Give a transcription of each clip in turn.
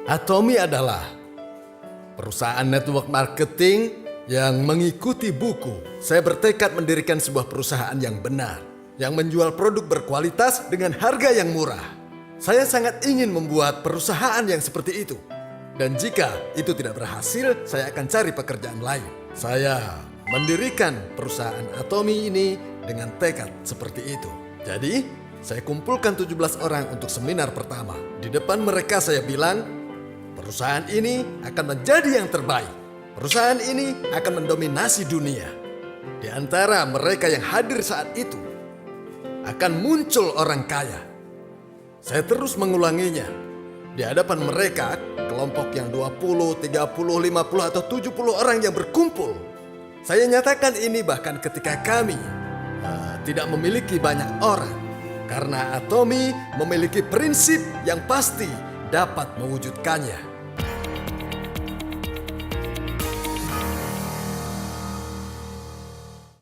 Atomy adalah perusahaan network marketing yang mengikuti buku. Saya bertekad mendirikan sebuah perusahaan yang benar, yang menjual produk berkualitas dengan harga yang murah. Saya sangat ingin membuat perusahaan yang seperti itu. Dan jika itu tidak berhasil, saya akan cari pekerjaan lain. Saya mendirikan perusahaan Atomy ini dengan tekad seperti itu. Jadi, saya kumpulkan 17 orang untuk seminar pertama. Di depan mereka saya bilang, perusahaan ini akan menjadi yang terbaik. Perusahaan ini akan mendominasi dunia. Di antara mereka yang hadir saat itu, akan muncul orang kaya. Saya terus mengulanginya. Di hadapan mereka, kelompok yang 20, 30, 50, atau 70 orang yang berkumpul. Saya nyatakan ini bahkan ketika kami tidak memiliki banyak orang. Karena Atomy memiliki prinsip yang pasti dapat mewujudkannya.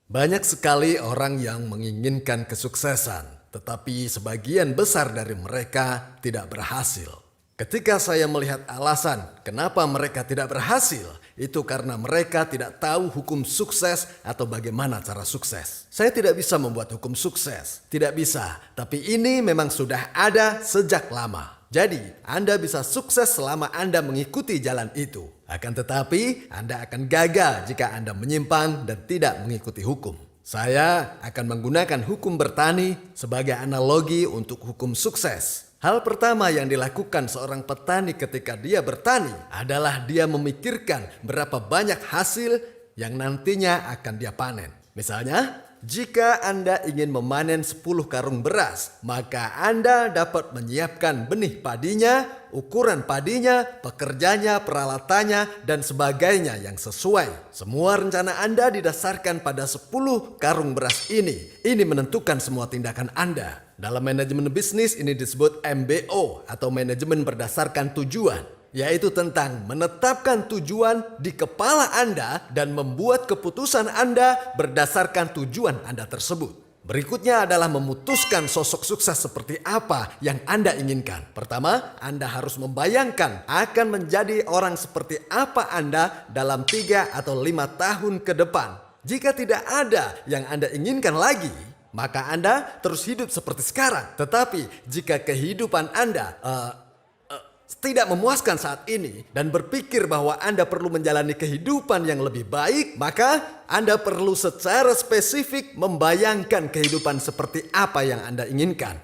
Banyak sekali orang yang menginginkan kesuksesan, tetapi sebagian besar dari mereka tidak berhasil. Ketika saya melihat alasan kenapa mereka tidak berhasil, itu karena mereka tidak tahu hukum sukses atau bagaimana cara sukses. Saya tidak bisa membuat hukum sukses, tidak bisa. Tapi ini memang sudah ada sejak lama. Jadi, Anda bisa sukses selama Anda mengikuti jalan itu. Akan tetapi, Anda akan gagal jika Anda menyimpang dan tidak mengikuti hukum. Saya akan menggunakan hukum bertani sebagai analogi untuk hukum sukses. Hal pertama yang dilakukan seorang petani ketika dia bertani adalah dia memikirkan berapa banyak hasil yang nantinya akan dia panen. Misalnya, jika Anda ingin memanen 10 karung beras, maka Anda dapat menyiapkan benih padinya, ukuran padinya, pekerjanya, peralatannya, dan sebagainya yang sesuai. Semua rencana Anda didasarkan pada 10 karung beras ini. Ini menentukan semua tindakan Anda. Dalam manajemen bisnis ini disebut MBO atau manajemen berdasarkan tujuan, yaitu tentang menetapkan tujuan di kepala Anda dan membuat keputusan Anda berdasarkan tujuan Anda tersebut. Berikutnya adalah memutuskan sosok sukses seperti apa yang Anda inginkan. Pertama, Anda harus membayangkan akan menjadi orang seperti apa Anda dalam 3 atau 5 tahun ke depan. Jika tidak ada yang Anda inginkan lagi, maka Anda terus hidup seperti sekarang. Tetapi jika kehidupan Anda tidak memuaskan saat ini dan berpikir bahwa Anda perlu menjalani kehidupan yang lebih baik, maka Anda perlu secara spesifik membayangkan kehidupan seperti apa yang Anda inginkan.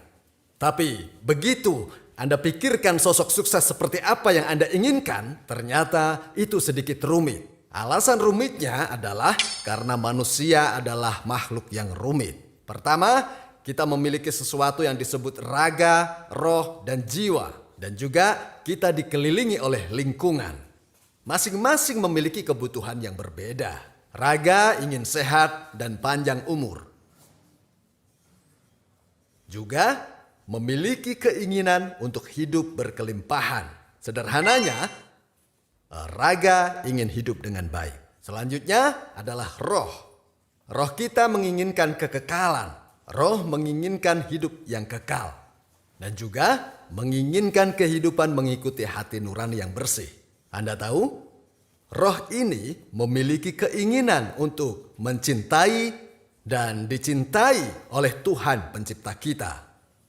Tapi begitu Anda pikirkan sosok sukses seperti apa yang Anda inginkan, ternyata itu sedikit rumit. Alasan rumitnya adalah karena manusia adalah makhluk yang rumit. Pertama, kita memiliki sesuatu yang disebut raga, roh, dan jiwa. Dan juga kita dikelilingi oleh lingkungan. Masing-masing memiliki kebutuhan yang berbeda. Raga ingin sehat dan panjang umur. Juga memiliki keinginan untuk hidup berkelimpahan. Sederhananya, raga ingin hidup dengan baik. Selanjutnya adalah roh. Roh kita menginginkan kekekalan. Roh menginginkan hidup yang kekal. Dan juga menginginkan kehidupan mengikuti hati nurani yang bersih. Anda tahu, roh ini memiliki keinginan untuk mencintai dan dicintai oleh Tuhan pencipta kita.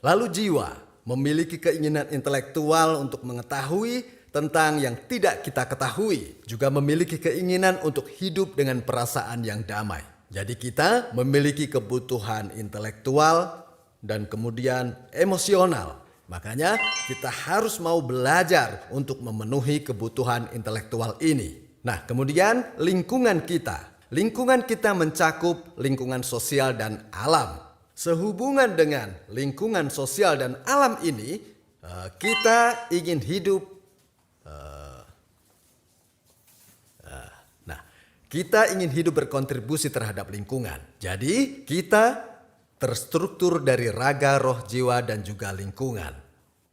Lalu jiwa memiliki keinginan intelektual untuk mengetahui tentang yang tidak kita ketahui. Juga memiliki keinginan untuk hidup dengan perasaan yang damai. Jadi kita memiliki kebutuhan intelektual dan kemudian emosional. Makanya kita harus mau belajar untuk memenuhi kebutuhan intelektual ini. Nah, kemudian lingkungan kita. Lingkungan kita mencakup lingkungan sosial dan alam. Sehubungan dengan lingkungan sosial dan alam ini, kita ingin hidup. Kita ingin hidup berkontribusi terhadap lingkungan. Jadi kita terstruktur dari raga, roh, jiwa, dan juga lingkungan.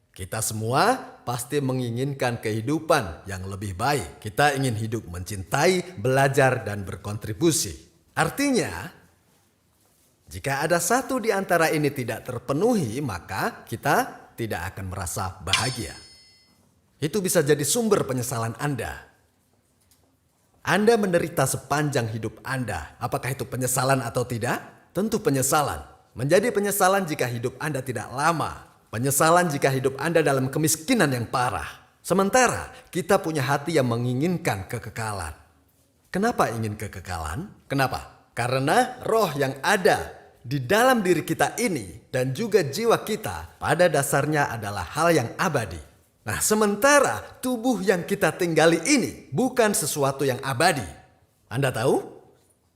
Kita semua pasti menginginkan kehidupan yang lebih baik. Kita ingin hidup mencintai, belajar, dan berkontribusi. Artinya, jika ada satu di antara ini tidak terpenuhi, maka kita tidak akan merasa bahagia. Itu bisa jadi sumber penyesalan Anda. Anda menderita sepanjang hidup Anda. Apakah itu penyesalan atau tidak? Tentu penyesalan. Menjadi penyesalan jika hidup Anda tidak lama. Penyesalan jika hidup Anda dalam kemiskinan yang parah. Sementara kita punya hati yang menginginkan kekekalan. Kenapa ingin kekekalan? Kenapa? Karena roh yang ada di dalam diri kita ini dan juga jiwa kita pada dasarnya adalah hal yang abadi. Nah, sementara tubuh yang kita tinggali ini bukan sesuatu yang abadi. Anda tahu?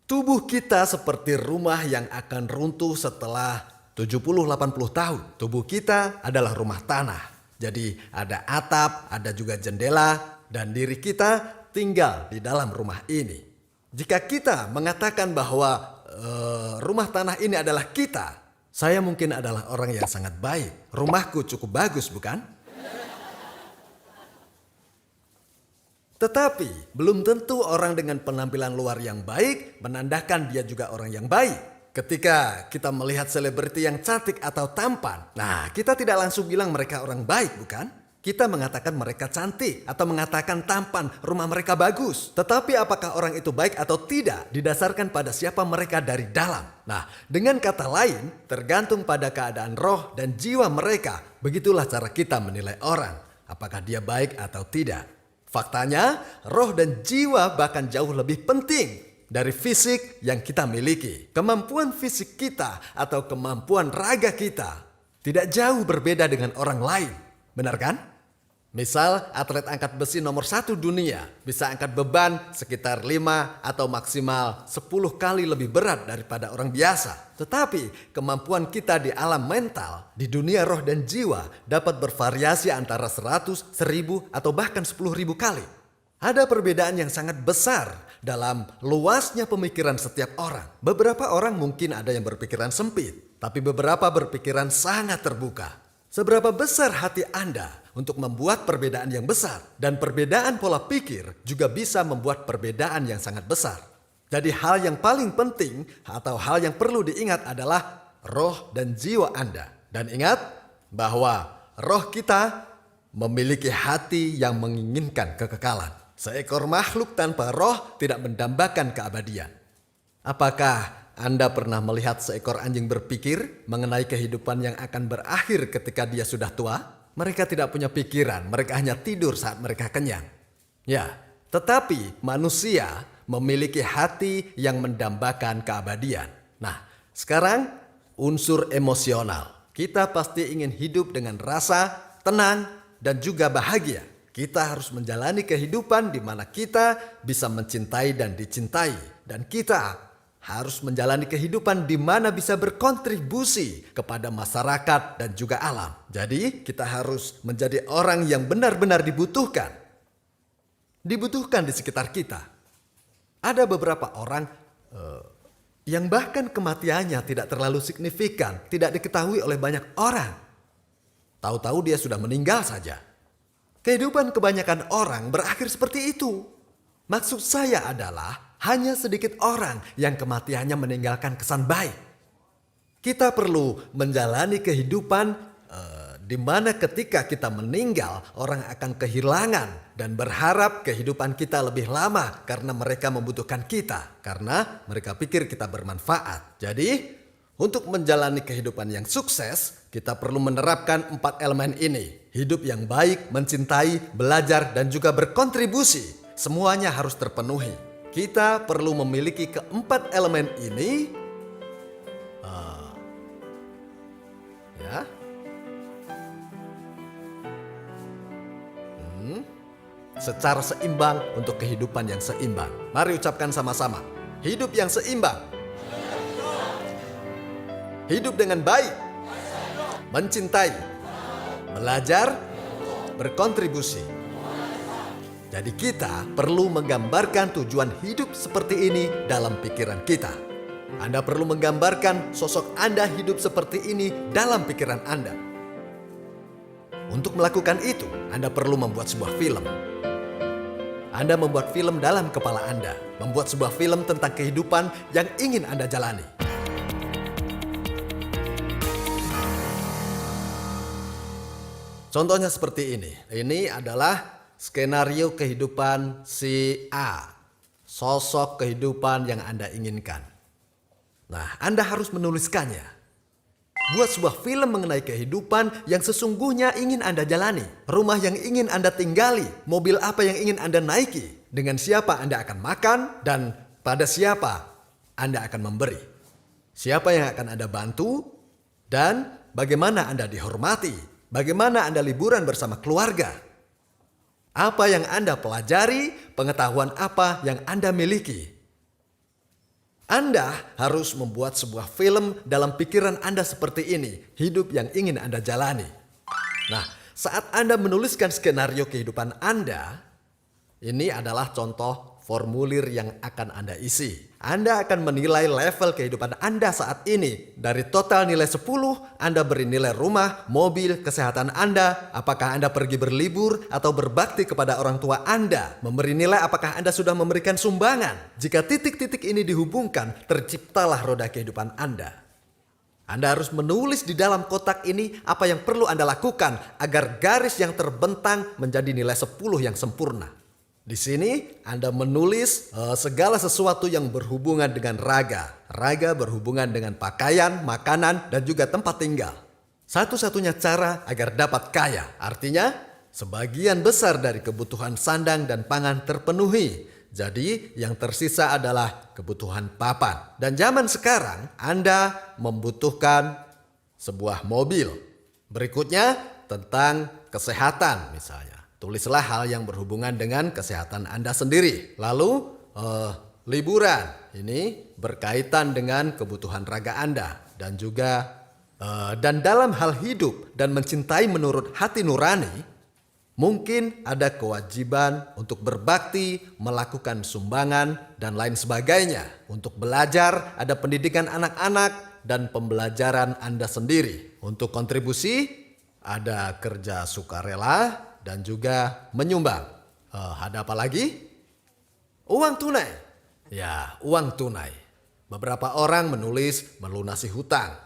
Tubuh kita seperti rumah yang akan runtuh setelah 70-80 tahun. Tubuh kita adalah rumah tanah. Jadi ada atap, ada juga jendela, dan diri kita tinggal di dalam rumah ini. Jika kita mengatakan bahwa rumah tanah ini adalah kita, saya mungkin adalah orang yang sangat baik. Rumahku cukup bagus, bukan? Tetapi belum tentu orang dengan penampilan luar yang baik menandakan dia juga orang yang baik. Ketika kita melihat selebriti yang cantik atau tampan, nah kita tidak langsung bilang mereka orang baik, bukan? Kita mengatakan mereka cantik atau mengatakan tampan, rumah mereka bagus. Tetapi apakah orang itu baik atau tidak didasarkan pada siapa mereka dari dalam. Nah, dengan kata lain, tergantung pada keadaan roh dan jiwa mereka. Begitulah cara kita menilai orang, apakah dia baik atau tidak. Faktanya, roh dan jiwa bahkan jauh lebih penting dari fisik yang kita miliki. Kemampuan fisik kita atau kemampuan raga kita tidak jauh berbeda dengan orang lain. Benar kan? Misal atlet angkat besi nomor 1 dunia bisa angkat beban sekitar 5 atau maksimal 10 kali lebih berat daripada orang biasa. Tetapi kemampuan kita di alam mental, di dunia roh dan jiwa dapat bervariasi antara 100, 1000 atau bahkan 10.000 kali. Ada perbedaan yang sangat besar dalam luasnya pemikiran setiap orang. Beberapa orang mungkin ada yang berpikiran sempit, tapi beberapa berpikiran sangat terbuka. Seberapa besar hati Anda untuk membuat perbedaan yang besar, dan perbedaan pola pikir juga bisa membuat perbedaan yang sangat besar. Jadi hal yang paling penting atau hal yang perlu diingat adalah roh dan jiwa Anda. Dan ingat bahwa roh kita memiliki hati yang menginginkan kekekalan. Seekor makhluk tanpa roh tidak mendambakan keabadian. Apakah Anda pernah melihat seekor anjing berpikir mengenai kehidupan yang akan berakhir ketika dia sudah tua? Mereka tidak punya pikiran, mereka hanya tidur saat mereka kenyang. Ya, tetapi manusia memiliki hati yang mendambakan keabadian. Nah, sekarang unsur emosional. Kita pasti ingin hidup dengan rasa tenang dan juga bahagia. Kita harus menjalani kehidupan di mana kita bisa mencintai dan dicintai. Dan kita harus menjalani kehidupan di mana bisa berkontribusi kepada masyarakat dan juga alam. Jadi kita harus menjadi orang yang benar-benar dibutuhkan. Dibutuhkan di sekitar kita. Ada beberapa orang yang bahkan kematiannya tidak terlalu signifikan, tidak diketahui oleh banyak orang. Tahu-tahu dia sudah meninggal saja. Kehidupan kebanyakan orang berakhir seperti itu. Maksud saya adalah hanya sedikit orang yang kematiannya meninggalkan kesan baik. Kita perlu menjalani kehidupan di mana ketika kita meninggal, orang akan kehilangan dan berharap kehidupan kita lebih lama karena mereka membutuhkan kita, karena mereka pikir kita bermanfaat. Jadi, untuk menjalani kehidupan yang sukses, kita perlu menerapkan 4 elemen ini. Hidup yang baik, mencintai, belajar, dan juga berkontribusi. Semuanya harus terpenuhi. Kita perlu memiliki keempat elemen ini secara seimbang untuk kehidupan yang seimbang. Mari ucapkan sama-sama. Hidup yang seimbang. Hidup dengan baik. Mencintai. Belajar. Berkontribusi. Jadi kita perlu menggambarkan tujuan hidup seperti ini dalam pikiran kita. Anda perlu menggambarkan sosok Anda hidup seperti ini dalam pikiran Anda. Untuk melakukan itu, Anda perlu membuat sebuah film. Anda membuat film dalam kepala Anda, membuat sebuah film tentang kehidupan yang ingin Anda jalani. contohnya seperti ini. Ini adalah skenario kehidupan si A. Sosok kehidupan yang Anda inginkan. Nah, Anda harus menuliskannya. Buat sebuah film mengenai kehidupan yang sesungguhnya ingin Anda jalani. Rumah yang ingin Anda tinggali. Mobil apa yang ingin Anda naiki. Dengan siapa Anda akan makan dan pada siapa Anda akan memberi. Siapa yang akan Anda bantu dan bagaimana Anda dihormati. Bagaimana Anda liburan bersama keluarga. Apa yang Anda pelajari, pengetahuan apa yang Anda miliki. Anda harus membuat sebuah film dalam pikiran Anda seperti ini. Hidup yang ingin Anda jalani. Nah, saat Anda menuliskan skenario kehidupan Anda, ini adalah contoh formulir yang akan Anda isi. Anda akan menilai level kehidupan Anda saat ini. Dari total nilai 10, Anda beri nilai rumah, mobil, kesehatan Anda. Apakah Anda pergi berlibur atau berbakti kepada orang tua Anda? Memberi nilai apakah Anda sudah memberikan sumbangan? Jika titik-titik ini dihubungkan, terciptalah roda kehidupan Anda. Anda harus menulis di dalam kotak ini apa yang perlu Anda lakukan agar garis yang terbentang menjadi nilai 10 yang sempurna. Di sini Anda menulis segala sesuatu yang berhubungan dengan raga. Raga berhubungan dengan pakaian, makanan, dan juga tempat tinggal. Satu-satunya cara agar dapat kaya. Artinya sebagian besar dari kebutuhan sandang dan pangan terpenuhi. Jadi yang tersisa adalah kebutuhan papan. Dan zaman sekarang Anda membutuhkan sebuah mobil. Berikutnya tentang kesehatan misalnya. Tulislah hal yang berhubungan dengan kesehatan Anda sendiri. Lalu liburan. Ini berkaitan dengan kebutuhan raga Anda. Dan juga dan dalam hal hidup dan mencintai menurut hati nurani, mungkin ada kewajiban untuk berbakti, melakukan sumbangan, dan lain sebagainya. Untuk belajar, ada pendidikan anak-anak dan pembelajaran Anda sendiri. Untuk kontribusi, ada kerja sukarela, dan juga menyumbang. Ada apa lagi? Uang tunai. Ya, uang tunai. Beberapa orang menulis melunasi hutang.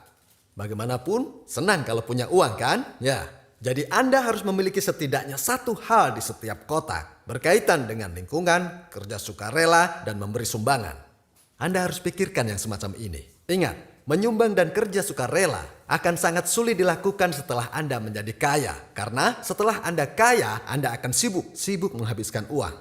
Bagaimanapun, senang kalau punya uang kan? Ya, jadi Anda harus memiliki setidaknya satu hal di setiap kotak. Berkaitan dengan lingkungan, kerja sukarela, dan memberi sumbangan. Anda harus pikirkan yang semacam ini. Ingat, menyumbang dan kerja sukarela akan sangat sulit dilakukan setelah Anda menjadi kaya. Karena setelah Anda kaya, Anda akan sibuk menghabiskan uang.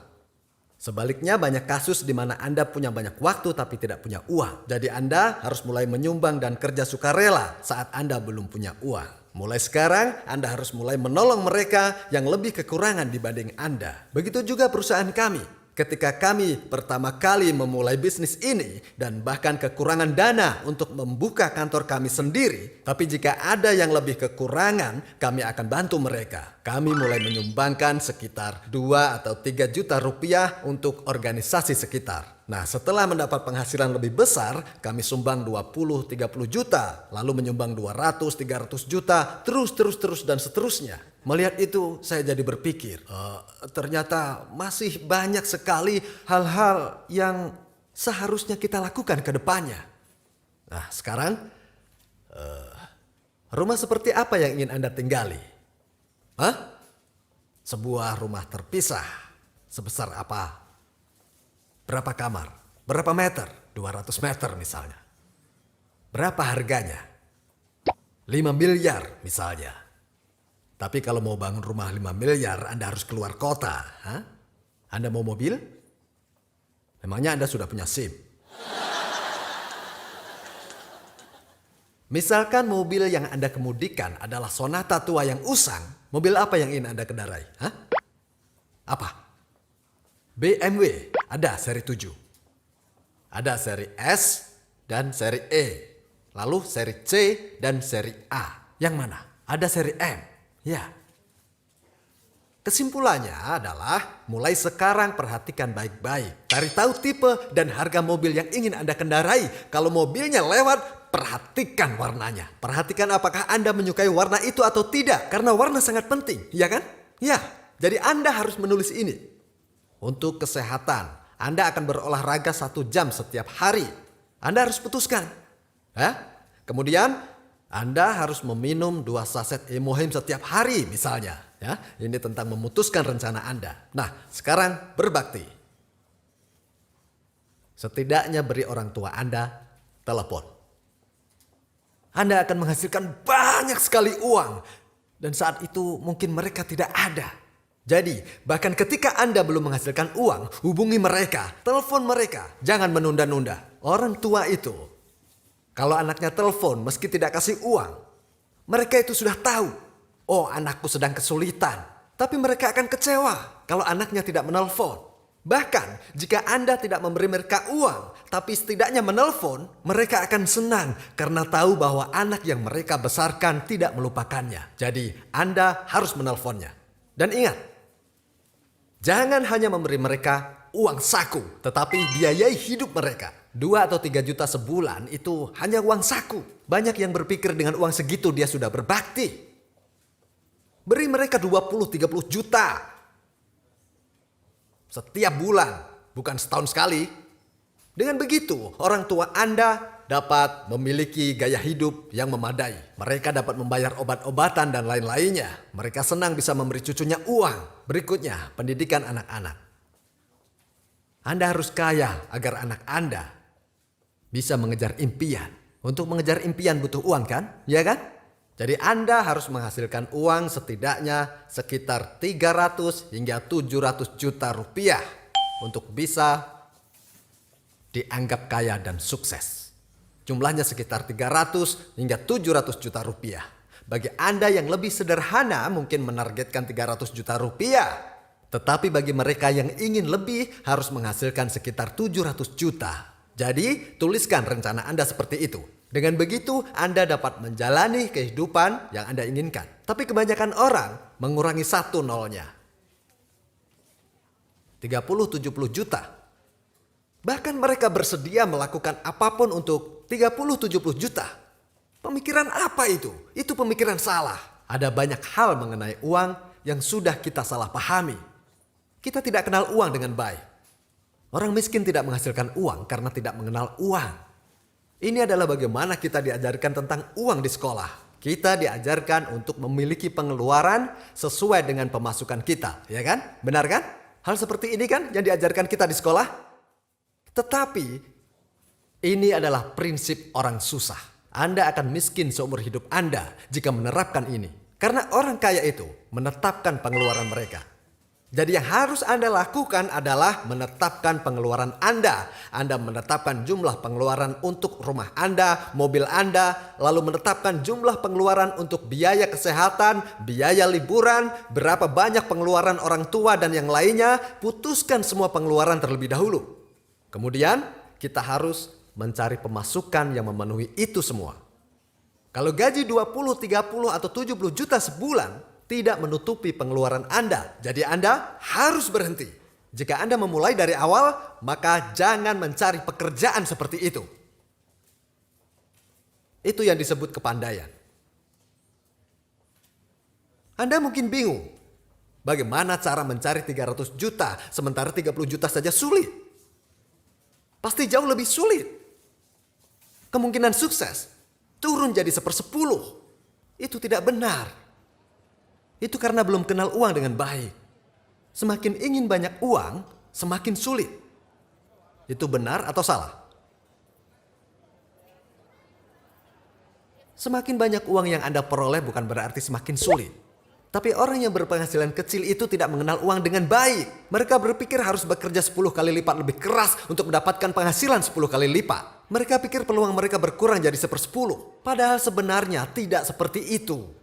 Sebaliknya banyak kasus di mana Anda punya banyak waktu tapi tidak punya uang. Jadi Anda harus mulai menyumbang dan kerja sukarela saat Anda belum punya uang. Mulai sekarang Anda harus mulai menolong mereka yang lebih kekurangan dibanding Anda. Begitu juga perusahaan kami. Ketika kami pertama kali memulai bisnis ini dan bahkan kekurangan dana untuk membuka kantor kami sendiri, tapi jika ada yang lebih kekurangan, kami akan bantu mereka. Kami mulai menyumbangkan sekitar 2 atau 3 juta rupiah untuk organisasi sekitar. Nah, setelah mendapat penghasilan lebih besar, kami sumbang 20-30 juta, lalu menyumbang 200-300 juta, terus dan seterusnya. Melihat itu, saya jadi berpikir, ternyata masih banyak sekali hal-hal yang seharusnya kita lakukan ke depannya. Nah, sekarang, rumah seperti apa yang ingin Anda tinggali? Sebuah rumah terpisah, sebesar apa? Berapa kamar? Berapa meter? 200 meter misalnya. Berapa harganya? 5 miliar misalnya. Tapi kalau mau bangun rumah 5 miliar, Anda harus keluar kota. Anda mau mobil? Memangnya Anda sudah punya SIM? Misalkan mobil yang Anda kemudikan adalah Sonata tua yang usang, mobil apa yang ingin Anda kendarai? Apa? BMW, ada seri 7. Ada seri S dan seri E. Lalu seri C dan seri A. Yang mana? Ada seri M. Ya. Kesimpulannya adalah mulai sekarang perhatikan baik-baik. Cari tahu tipe dan harga mobil yang ingin Anda kendarai. Kalau mobilnya lewat, perhatikan warnanya. Perhatikan apakah Anda menyukai warna itu atau tidak. Karena warna sangat penting, ya kan? Ya, jadi Anda harus menulis ini. Untuk kesehatan, Anda akan berolahraga 1 jam setiap hari. Anda harus putuskan. Kemudian, Anda harus meminum 2 saset Emohim setiap hari misalnya. Ya, ini tentang memutuskan rencana Anda. Nah, sekarang berbakti. Setidaknya beri orang tua Anda telepon. Anda akan menghasilkan banyak sekali uang. Dan saat itu mungkin mereka tidak ada. Jadi, bahkan ketika Anda belum menghasilkan uang, hubungi mereka, telepon mereka. Jangan menunda-nunda. Orang tua itu, kalau anaknya telepon meski tidak kasih uang, mereka itu sudah tahu, oh anakku sedang kesulitan. Tapi mereka akan kecewa kalau anaknya tidak menelpon. Bahkan jika Anda tidak memberi mereka uang, tapi setidaknya menelpon, mereka akan senang karena tahu bahwa anak yang mereka besarkan tidak melupakannya. Jadi Anda harus menelponnya. Dan ingat, jangan hanya memberi mereka uang saku, tetapi biayai hidup mereka. 2 atau 3 juta sebulan itu hanya uang saku. Banyak yang berpikir dengan uang segitu dia sudah berbakti. Beri mereka 20-30 juta setiap bulan, bukan setahun sekali. Dengan begitu, orang tua Anda dapat memiliki gaya hidup yang memadai. Mereka dapat membayar obat-obatan dan lain-lainnya. Mereka senang bisa memberi cucunya uang. Berikutnya, pendidikan anak-anak. Anda harus kaya agar anak Anda bisa mengejar impian. Untuk mengejar impian butuh uang kan? Ya kan? Jadi Anda harus menghasilkan uang setidaknya sekitar 300 hingga 700 juta rupiah untuk bisa dianggap kaya dan sukses. Jumlahnya sekitar 300 hingga 700 juta rupiah. Bagi Anda yang lebih sederhana mungkin menargetkan 300 juta rupiah. Tetapi bagi mereka yang ingin lebih harus menghasilkan sekitar 700 juta. Jadi tuliskan rencana Anda seperti itu. Dengan begitu Anda dapat menjalani kehidupan yang Anda inginkan. Tapi kebanyakan orang mengurangi 1 nolnya. 30-70 juta. Bahkan mereka bersedia melakukan apapun untuk 30-70 juta. Pemikiran apa itu? Itu pemikiran salah. Ada banyak hal mengenai uang yang sudah kita salah pahami. Kita tidak kenal uang dengan baik. Orang miskin tidak menghasilkan uang karena tidak mengenal uang. Ini adalah bagaimana kita diajarkan tentang uang di sekolah. Kita diajarkan untuk memiliki pengeluaran sesuai dengan pemasukan kita. Ya kan? Benar kan? Hal seperti ini kan yang diajarkan kita di sekolah. Tetapi ini adalah prinsip orang susah. Anda akan miskin seumur hidup Anda jika menerapkan ini. Karena orang kaya itu menetapkan pengeluaran mereka. Jadi yang harus Anda lakukan adalah menetapkan pengeluaran Anda. Anda menetapkan jumlah pengeluaran untuk rumah Anda, mobil Anda, lalu menetapkan jumlah pengeluaran untuk biaya kesehatan, biaya liburan, berapa banyak pengeluaran orang tua dan yang lainnya. Putuskan semua pengeluaran terlebih dahulu. Kemudian kita harus mencari pemasukan yang memenuhi itu semua. Kalau gaji 20, 30 atau 70 juta sebulan tidak menutupi pengeluaran Anda. Jadi Anda harus berhenti. Jika Anda memulai dari awal, maka jangan mencari pekerjaan seperti itu. Itu yang disebut kepandaian. Anda mungkin bingung. Bagaimana cara mencari 300 juta sementara 30 juta saja sulit? Pasti jauh lebih sulit. Kemungkinan sukses turun jadi 1/10. Itu tidak benar. Itu karena belum kenal uang dengan baik. Semakin ingin banyak uang, semakin sulit. Itu benar atau salah? Semakin banyak uang yang Anda peroleh bukan berarti semakin sulit. Tapi orang yang berpenghasilan kecil itu tidak mengenal uang dengan baik. Mereka berpikir harus bekerja 10 kali lipat lebih keras untuk mendapatkan penghasilan 10 kali lipat. Mereka pikir peluang mereka berkurang jadi 1/10. Padahal sebenarnya tidak seperti itu.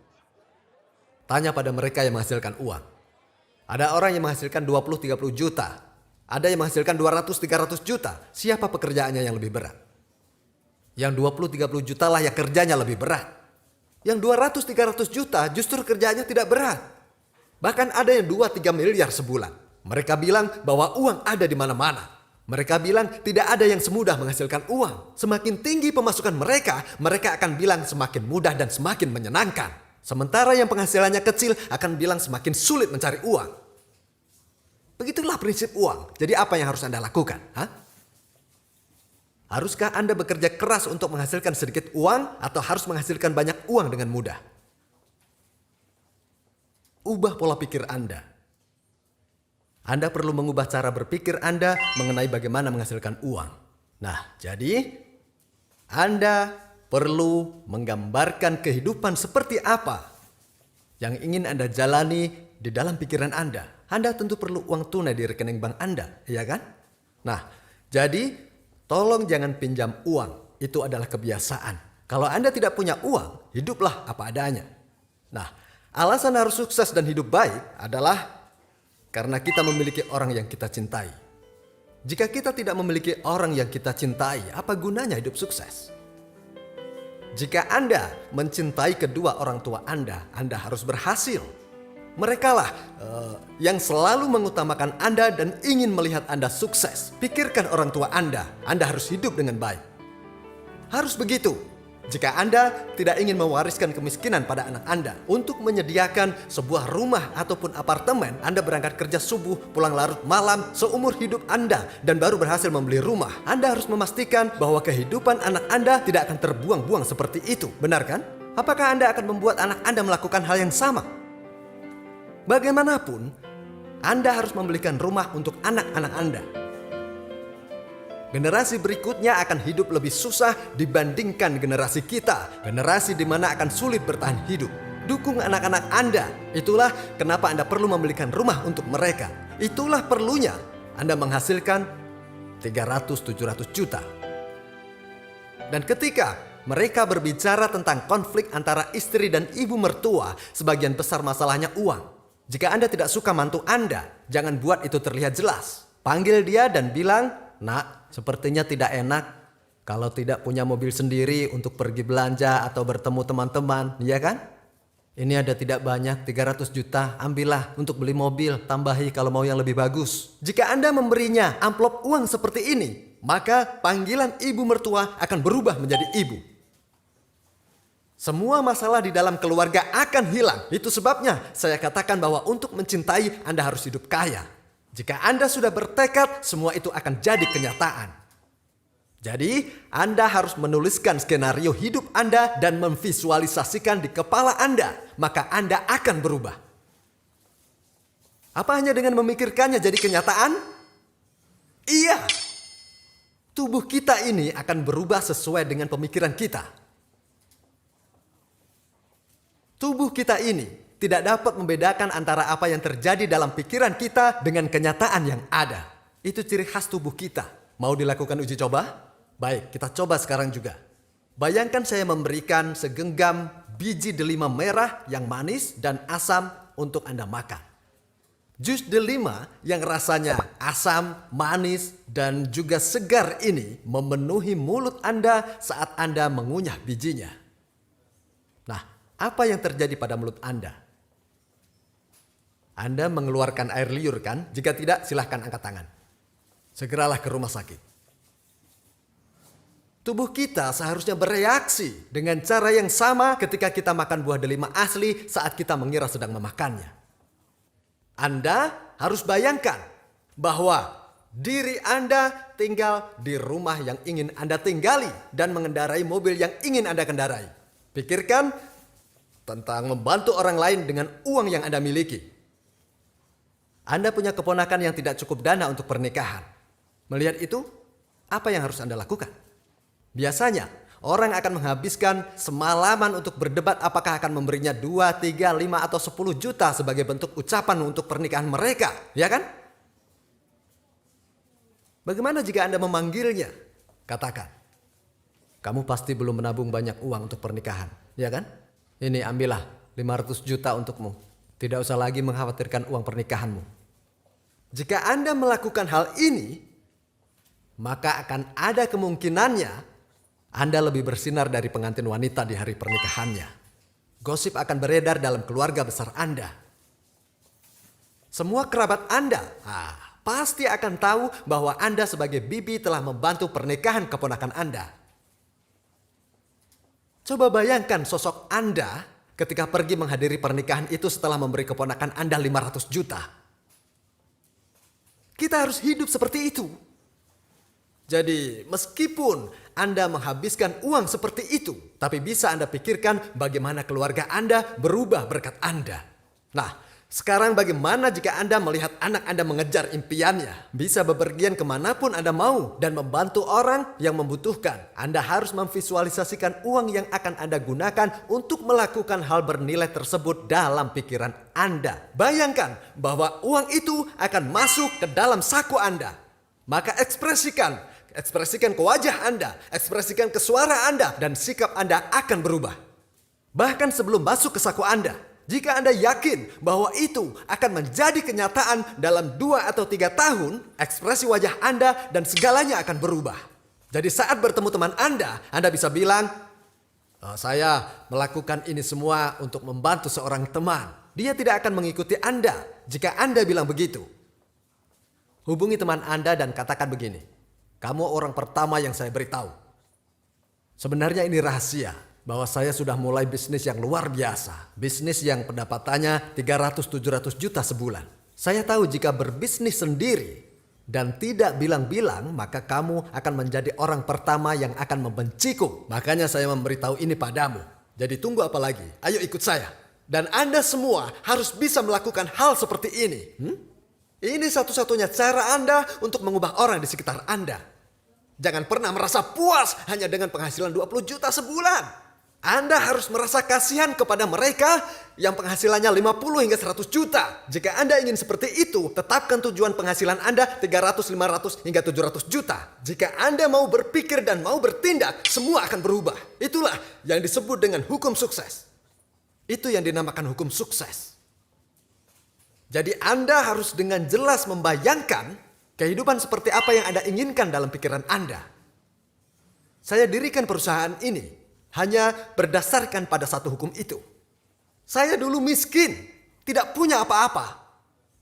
Tanya pada mereka yang menghasilkan uang. Ada orang yang menghasilkan 20-30 juta. Ada yang menghasilkan 200-300 juta. Siapa pekerjaannya yang lebih berat? Yang 20-30 juta lah yang kerjanya lebih berat. Yang 200-300 juta justru kerjanya tidak berat. Bahkan ada yang 2-3 miliar sebulan. Mereka bilang bahwa uang ada di mana-mana. Mereka bilang tidak ada yang semudah menghasilkan uang. Semakin tinggi pemasukan mereka, mereka akan bilang semakin mudah dan semakin menyenangkan. Sementara yang penghasilannya kecil akan bilang semakin sulit mencari uang. Begitulah prinsip uang. Jadi apa yang harus Anda lakukan? Haruskah Anda bekerja keras untuk menghasilkan sedikit uang atau harus menghasilkan banyak uang dengan mudah? Ubah pola pikir Anda. Anda perlu mengubah cara berpikir Anda mengenai bagaimana menghasilkan uang. Nah, jadi Anda perlu menggambarkan kehidupan seperti apa yang ingin Anda jalani di dalam pikiran Anda. Anda tentu perlu uang tunai di rekening bank Anda, ya kan? Nah, jadi tolong jangan pinjam uang. Itu adalah kebiasaan. Kalau Anda tidak punya uang, hiduplah apa adanya. Nah, alasan harus sukses dan hidup baik adalah karena kita memiliki orang yang kita cintai. Jika kita tidak memiliki orang yang kita cintai, apa gunanya hidup sukses? Jika Anda mencintai kedua orang tua Anda harus berhasil. Merekalah yang selalu mengutamakan Anda dan ingin melihat Anda sukses. Pikirkan orang tua Anda harus hidup dengan baik. Harus begitu. Jika Anda tidak ingin mewariskan kemiskinan pada anak Anda, untuk menyediakan sebuah rumah ataupun apartemen, Anda berangkat kerja subuh, pulang larut malam, seumur hidup Anda, dan baru berhasil membeli rumah. Anda harus memastikan bahwa kehidupan anak Anda tidak akan terbuang-buang seperti itu. Benar kan? Apakah Anda akan membuat anak Anda melakukan hal yang sama? Bagaimanapun, Anda harus membelikan rumah untuk anak-anak Anda. Generasi berikutnya akan hidup lebih susah dibandingkan generasi kita. Generasi di mana akan sulit bertahan hidup. Dukung anak-anak Anda. Itulah kenapa Anda perlu membelikan rumah untuk mereka. Itulah perlunya Anda menghasilkan 300-700 juta. Dan ketika mereka berbicara tentang konflik antara istri dan ibu mertua, sebagian besar masalahnya uang. Jika Anda tidak suka mantu Anda, jangan buat itu terlihat jelas. Panggil dia dan bilang, "Nak, sepertinya tidak enak kalau tidak punya mobil sendiri untuk pergi belanja atau bertemu teman-teman, ya kan? Ini ada tidak banyak, 300 juta, ambillah untuk beli mobil, tambahi kalau mau yang lebih bagus." Jika Anda memberinya amplop uang seperti ini, maka panggilan ibu mertua akan berubah menjadi ibu. Semua masalah di dalam keluarga akan hilang. Itu sebabnya saya katakan bahwa untuk mencintai Anda harus hidup kaya. Jika Anda sudah bertekad, semua itu akan jadi kenyataan. Jadi, Anda harus menuliskan skenario hidup Anda dan memvisualisasikan di kepala Anda. Maka Anda akan berubah. Apa hanya dengan memikirkannya jadi kenyataan? Iya. Tubuh kita ini akan berubah sesuai dengan pemikiran kita. Tubuh kita ini tidak dapat membedakan antara apa yang terjadi dalam pikiran kita dengan kenyataan yang ada. Itu ciri khas tubuh kita. Mau dilakukan uji coba? Baik, kita coba sekarang juga. Bayangkan saya memberikan segenggam biji delima merah yang manis dan asam untuk Anda makan. Jus delima yang rasanya asam, manis, dan juga segar ini memenuhi mulut Anda saat Anda mengunyah bijinya. Nah, apa yang terjadi pada mulut Anda? Anda mengeluarkan air liur kan? Jika tidak, silahkan angkat tangan. Segeralah ke rumah sakit. Tubuh kita seharusnya bereaksi dengan cara yang sama ketika kita makan buah delima asli saat kita mengira sedang memakannya. Anda harus bayangkan bahwa diri Anda tinggal di rumah yang ingin Anda tinggali dan mengendarai mobil yang ingin Anda kendarai. Pikirkan tentang membantu orang lain dengan uang yang Anda miliki. Anda punya keponakan yang tidak cukup dana untuk pernikahan. Melihat itu, apa yang harus Anda lakukan? Biasanya, orang akan menghabiskan semalaman untuk berdebat apakah akan memberinya 2, 3, 5, atau 10 juta sebagai bentuk ucapan untuk pernikahan mereka. Ya kan? Bagaimana jika Anda memanggilnya? Katakan, "Kamu pasti belum menabung banyak uang untuk pernikahan. Ya kan? Ini ambillah 500 juta untukmu. Tidak usah lagi mengkhawatirkan uang pernikahanmu." Jika Anda melakukan hal ini, maka akan ada kemungkinannya Anda lebih bersinar dari pengantin wanita di hari pernikahannya. Gosip akan beredar dalam keluarga besar Anda. Semua kerabat Anda pasti akan tahu bahwa Anda sebagai bibi telah membantu pernikahan keponakan Anda. Coba bayangkan sosok Anda ketika pergi menghadiri pernikahan itu setelah memberi keponakan Anda 500 juta. Kita harus hidup seperti itu. Jadi meskipun Anda menghabiskan uang seperti itu, tapi bisa Anda pikirkan bagaimana keluarga Anda berubah berkat Anda. Nah, sekarang bagaimana jika Anda melihat anak Anda mengejar impiannya, bisa bepergian kemanapun Anda mau dan membantu orang yang membutuhkan. Anda harus memvisualisasikan uang yang akan Anda gunakan untuk melakukan hal bernilai tersebut dalam pikiran Anda. Bayangkan bahwa uang itu akan masuk ke dalam saku Anda. Maka ekspresikan ke wajah Anda, ekspresikan ke suara Anda, dan sikap Anda akan berubah. Bahkan sebelum masuk ke saku Anda. Jika Anda yakin bahwa itu akan menjadi kenyataan dalam 2 atau 3 tahun, ekspresi wajah Anda dan segalanya akan berubah. Jadi saat bertemu teman Anda bisa bilang, saya melakukan ini semua untuk membantu seorang teman. Dia tidak akan mengikuti Anda jika Anda bilang begitu. Hubungi teman Anda dan katakan begini, kamu orang pertama yang saya beritahu. Sebenarnya ini rahasia. Bahwa saya sudah mulai bisnis yang luar biasa. Bisnis yang pendapatannya 300-700 juta sebulan. Saya tahu jika berbisnis sendiri dan tidak bilang-bilang, maka kamu akan menjadi orang pertama yang akan membenciku. Makanya saya memberitahu ini padamu. Jadi tunggu apa lagi? Ayo ikut saya. Dan Anda semua harus bisa melakukan hal seperti ini. Ini satu-satunya cara Anda untuk mengubah orang di sekitar Anda. Jangan pernah merasa puas hanya dengan penghasilan 20 juta sebulan. Anda harus merasa kasihan kepada mereka yang penghasilannya 50 hingga 100 juta. Jika Anda ingin seperti itu, tetapkan tujuan penghasilan Anda 300, 500 hingga 700 juta. Jika Anda mau berpikir dan mau bertindak, semua akan berubah. Itulah yang disebut dengan hukum sukses. Itu yang dinamakan hukum sukses. Jadi Anda harus dengan jelas membayangkan kehidupan seperti apa yang Anda inginkan dalam pikiran Anda. Saya dirikan perusahaan ini hanya berdasarkan pada satu hukum itu. Saya dulu miskin, tidak punya apa-apa.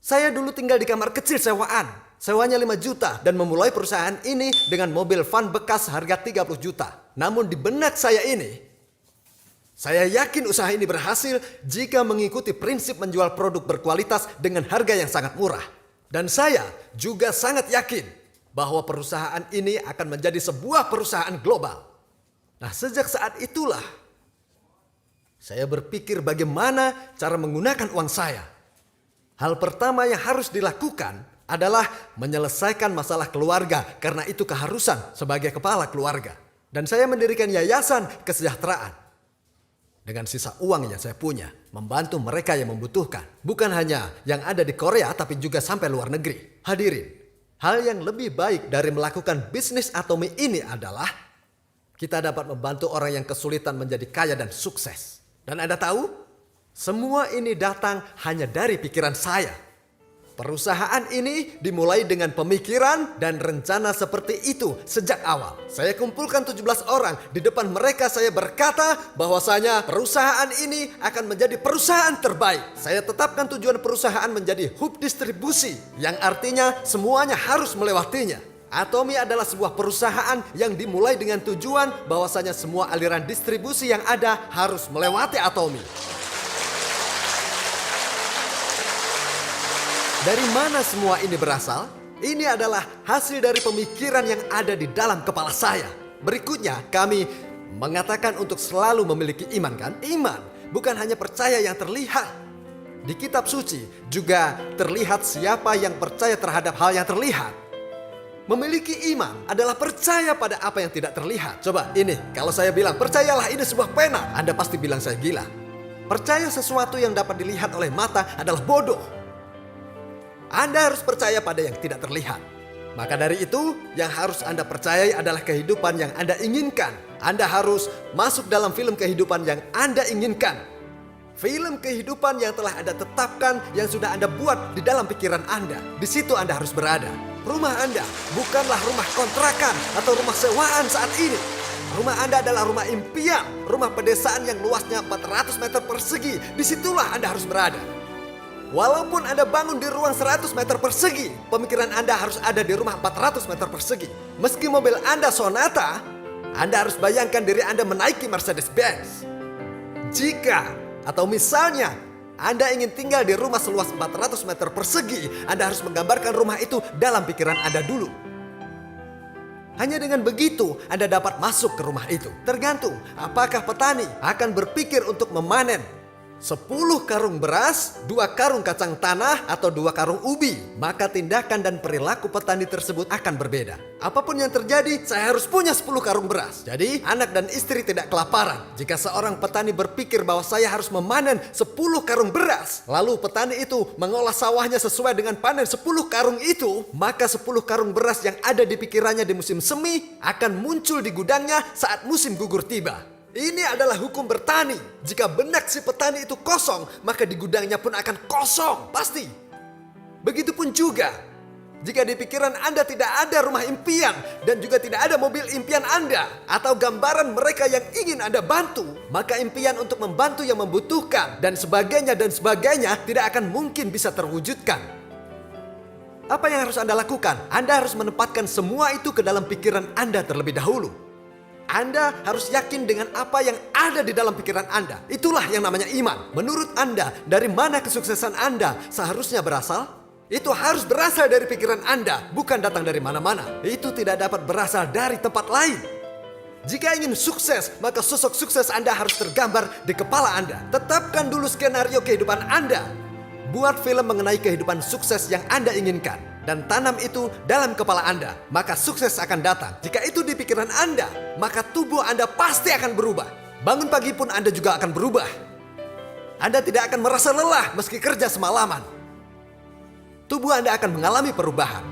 Saya dulu tinggal di kamar kecil sewaan. Sewanya 5 juta dan memulai perusahaan ini dengan mobil van bekas harga 30 juta. Namun di benak saya ini, saya yakin usaha ini berhasil jika mengikuti prinsip menjual produk berkualitas dengan harga yang sangat murah. Dan saya juga sangat yakin bahwa perusahaan ini akan menjadi sebuah perusahaan global. Nah, sejak saat itulah saya berpikir bagaimana cara menggunakan uang saya. Hal pertama yang harus dilakukan adalah menyelesaikan masalah keluarga karena itu keharusan sebagai kepala keluarga. Dan saya mendirikan yayasan kesejahteraan. Dengan sisa uang yang saya punya, membantu mereka yang membutuhkan. Bukan hanya yang ada di Korea tapi juga sampai luar negeri. Hadirin, hal yang lebih baik dari melakukan bisnis atomi ini adalah kita dapat membantu orang yang kesulitan menjadi kaya dan sukses. Dan Anda tahu, semua ini datang hanya dari pikiran saya. Perusahaan ini dimulai dengan pemikiran dan rencana seperti itu sejak awal. Saya kumpulkan 17 orang. Di depan mereka saya berkata bahwasanya perusahaan ini akan menjadi perusahaan terbaik. Saya tetapkan tujuan perusahaan menjadi hub distribusi, yang artinya semuanya harus melewatinya. Atomi adalah sebuah perusahaan yang dimulai dengan tujuan bahwasanya semua aliran distribusi yang ada harus melewati Atomi. Dari mana semua ini berasal? Ini adalah hasil dari pemikiran yang ada di dalam kepala saya. Berikutnya kami mengatakan untuk selalu memiliki iman, kan? Iman bukan hanya percaya yang terlihat. Di kitab suci juga terlihat siapa yang percaya terhadap hal yang terlihat. Memiliki iman adalah percaya pada apa yang tidak terlihat. Coba ini, kalau saya bilang percayalah ini sebuah pena, Anda pasti bilang saya gila. Percaya sesuatu yang dapat dilihat oleh mata adalah bodoh. Anda harus percaya pada yang tidak terlihat. Maka dari itu, yang harus Anda percayai adalah kehidupan yang Anda inginkan. Anda harus masuk dalam film kehidupan yang Anda inginkan. Film kehidupan yang telah Anda tetapkan, yang sudah Anda buat di dalam pikiran Anda. Di situ Anda harus berada. Rumah Anda bukanlah rumah kontrakan atau rumah sewaan saat ini. Rumah Anda adalah rumah impian, rumah pedesaan yang luasnya 400 meter persegi. Disitulah Anda harus berada. Walaupun Anda bangun di ruang 100 meter persegi, pemikiran Anda harus ada di rumah 400 meter persegi. Meski mobil Anda Sonata, Anda harus bayangkan diri Anda menaiki Mercedes-Benz. Jika atau misalnya Anda ingin tinggal di rumah seluas 400 meter persegi, Anda harus menggambarkan rumah itu dalam pikiran Anda dulu. Hanya dengan begitu Anda dapat masuk ke rumah itu. Tergantung apakah petani akan berpikir untuk memanen 10 karung beras, 2 karung kacang tanah, atau 2 karung ubi. Maka tindakan dan perilaku petani tersebut akan berbeda. Apapun yang terjadi, saya harus punya 10 karung beras. Jadi anak dan istri tidak kelaparan. Jika seorang petani berpikir bahwa saya harus memanen 10 karung beras, lalu petani itu mengolah sawahnya sesuai dengan panen 10 karung itu, maka 10 karung beras yang ada di pikirannya di musim semi akan muncul di gudangnya saat musim gugur tiba. Ini adalah hukum bertani. Jika benak si petani itu kosong, maka di gudangnya pun akan kosong, pasti. Begitupun juga, jika di pikiran Anda tidak ada rumah impian dan juga tidak ada mobil impian Anda atau gambaran mereka yang ingin Anda bantu, maka impian untuk membantu yang membutuhkan dan sebagainya tidak akan mungkin bisa terwujudkan. Apa yang harus Anda lakukan? Anda harus menempatkan semua itu ke dalam pikiran Anda terlebih dahulu. Anda harus yakin dengan apa yang ada di dalam pikiran Anda. Itulah yang namanya iman. Menurut Anda, dari mana kesuksesan Anda seharusnya berasal? Itu harus berasal dari pikiran Anda, bukan datang dari mana-mana. Itu tidak dapat berasal dari tempat lain. Jika ingin sukses, maka sosok sukses Anda harus tergambar di kepala Anda. Tetapkan dulu skenario kehidupan Anda. Buat film mengenai kehidupan sukses yang Anda inginkan. Dan tanam itu dalam kepala Anda, maka sukses akan datang. Jika itu di pikiran Anda, maka tubuh Anda pasti akan berubah. Bangun pagi pun Anda juga akan berubah. Anda tidak akan merasa lelah meski kerja semalaman. Tubuh Anda akan mengalami perubahan.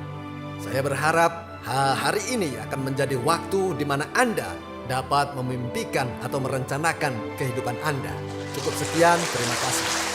Saya berharap hari ini akan menjadi waktu di mana Anda dapat memimpikan atau merencanakan kehidupan Anda. Cukup sekian, terima kasih.